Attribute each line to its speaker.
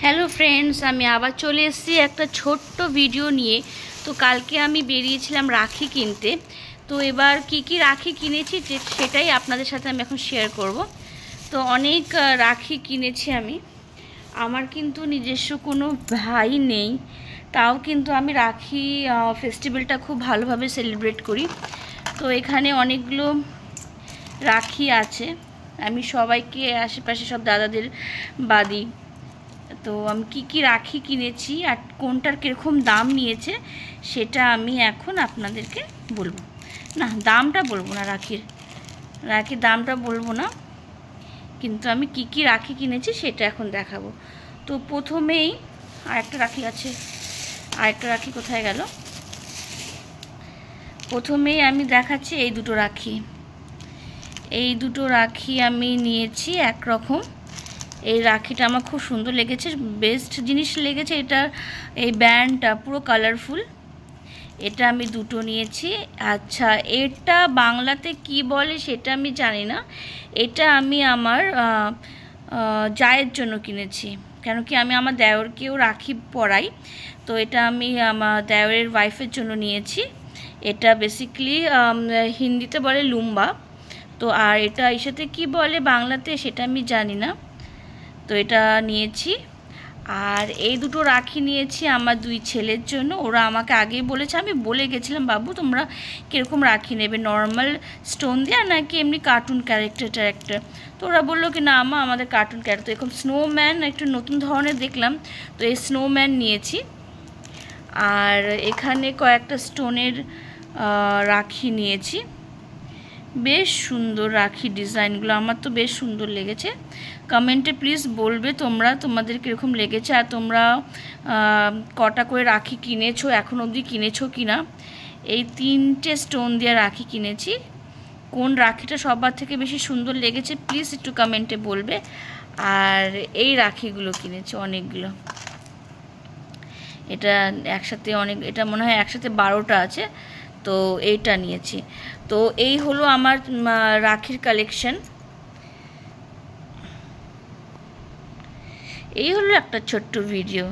Speaker 1: Hello friends, আমি আবার চলে এসেছি একটা ছোট্ট ভিডিও নিয়ে। তো কালকে আমি বেরিয়েছিলাম রাখি কিনতে। তো এবার কি রাখি কিনেছি সেটাই আপনাদের সাথে আমি এখন শেয়ার করব। তো অনেক রাখি কিনেছি আমি। আমার কিন্তু নিজস্ব কোনো ভাই নেই, তাও কিন্তু আমি রাখি ফেস্টিভ্যালটা খুব ভালোভাবে সেলিব্রেট করি। তো এখানে অনেকগুলো রাখি আছে, আমি সবাইকে আশেপাশে সব দাদাদের বাদি। তো আমি কি রাখি কিনেছি আর কোনটার কীরকম দাম নিয়েছে সেটা আমি এখন আপনাদেরকে বলবো। না, দামটা বলবো না, রাখির দামটা বলবো না, কিন্তু আমি কি রাখি কিনেছি সেটা এখন দেখাবো। তো প্রথমেই আরেকটা রাখি আছে, আরেকটা রাখি কোথায় গেল? প্রথমেই আমি দেখাচ্ছি এই দুটো রাখি আমি নিয়েছি একরকম। এই রাখিটা আমার খুব সুন্দর লেগেছে, বেস্ট জিনিস লেগেছে এটা। এই ব্যান্ডটা পুরো কালারফুল, এটা আমি দুটো নিয়েছি। আচ্ছা, এটা বাংলাতে কি বলে সেটা আমি জানি না। এটা আমি আমার জায়ের জন্য কিনেছি, কেন কি আমি আমার দেওরকেও রাখি পরাই। তো এটা আমি আমার দেওরের ওয়াইফের জন্য নিয়েছি। এটা বেসিক্যালি হিন্দিতে বলে লুম্বা। তো আর এটা এর সাথে কী বলে বাংলাতে সেটা আমি জানি না। তো এটা নিয়েছি। আর এই দুটো রাখি নিয়েছি আমার দুই ছেলের জন্য। ওরা আমাকে আগেই বলেছে, আমি বলে গেছিলাম বাবু তোমরা কীরকম রাখি নেবে, নর্মাল স্টোন দেওয়া নাকি এমনি কার্টুন ক্যারেক্টার। তো ওরা বললো কি না আমাদের কার্টুন ক্যারেক্টার। তো এরকম স্নোম্যান একটু নতুন ধরনের দেখলাম, তো এই স্নোম্যান নিয়েছি। আর এখানে কয়েকটা স্টোনের রাখি নিয়েছি। বেশ সুন্দর রাখি ডিজাইনগুলো, আমার তো বেশ সুন্দর লেগেছে। কমেন্টে প্লিজ বলবে তোমাদের কীরকম লেগেছে, আর তোমরা কটা করে রাখি কিনেছো, এখন অবধি কিনেছো কি না। এই 3টে স্টোন দিয়ে রাখি কিনেছি। কোন রাখিটা সবার থেকে বেশি সুন্দর লেগেছে প্লিজ একটু কমেন্টে বলবে। আর এই রাখিগুলো কিনেছি অনেকগুলো, এটা একসাথে এটা মনে হয় একসাথে 12টা আছে। তো এইটা নিয়েছি। তো এই হলো আমার রাখির কালেকশন। এই হলো একটা ছোট্ট ভিডিও।